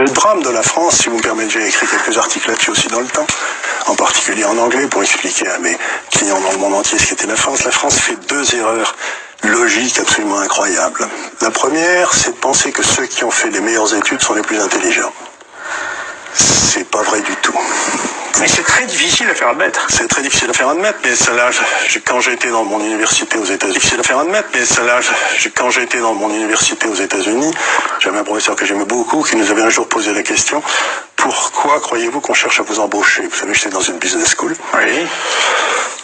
Le drame de la France, si vous me permettez, j'ai écrit quelques articles là-dessus aussi dans le temps, en particulier en anglais, pour expliquer à mes clients dans le monde entier ce qu'était la France. La France fait deux erreurs logiques absolument incroyables. La première, c'est de penser que ceux qui ont fait les meilleures études sont les plus intelligents. C'est pas vrai du tout. Mais c'est très difficile à faire admettre. C'est très difficile à faire admettre, mais cela, quand j'étais dans mon université aux États-Unis, j'avais un professeur que j'aimais beaucoup, qui nous avait un jour posé la question: pourquoi croyez-vous qu'on cherche à vous embaucher? Vous savez, j'étais dans une business school. Oui.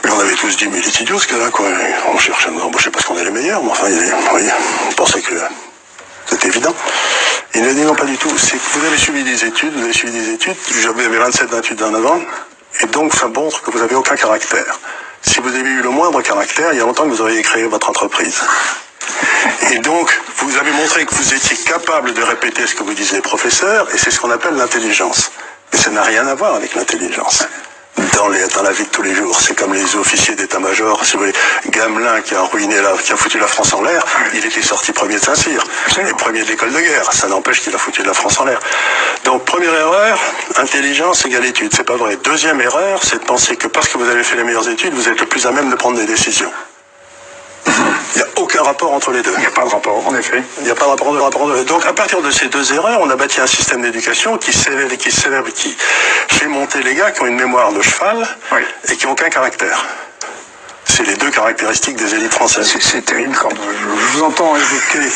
Et on avait tous dit, mais il est idiot ce gars-là, quoi. On cherche à nous embaucher parce qu'on est les meilleurs, mais enfin, on pensait que c'était évident. Il a dit non, pas du tout. C'est que vous avez suivi des études, j'avais 27-28 ans avant, et donc ça montre que vous n'avez aucun caractère. Si vous avez eu le moindre caractère, il y a longtemps que vous auriez créé votre entreprise. Et donc, vous avez montré que vous étiez capable de répéter ce que vous disaient les professeurs, et c'est ce qu'on appelle l'intelligence. Mais ça n'a rien à voir avec l'intelligence. Dans la vie de tous les jours, c'est comme les officiers d'état-major, si vous voulez, Gamelin qui a foutu la France en l'air, il était sorti premier de Saint-Cyr, et premier de l'école de guerre, ça n'empêche qu'il a foutu la France en l'air. Donc, première erreur, intelligence égale études, c'est pas vrai. Deuxième erreur, c'est de penser que parce que vous avez fait les meilleures études, vous êtes le plus à même de prendre des décisions. Il n'y a aucun rapport entre les deux. Il n'y a pas de rapport, en effet. Il n'y a pas de rapport entre les deux. Donc, à partir de ces deux erreurs, on a bâti un système d'éducation qui fait monter les gars qui ont une mémoire de cheval et qui n'ont aucun caractère. C'est les deux caractéristiques des élites françaises. C'est terrible quand je vous entends évoquer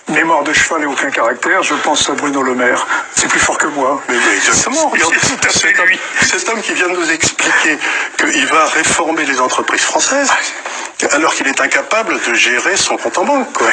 mémoire de cheval et aucun caractère, je pense à Bruno Le Maire. C'est plus fort que moi. Mais exactement. Cet homme qui vient de nous expliquer qu'il va réformer les entreprises françaises, alors qu'il est incapable de gérer son compte en banque, quoi.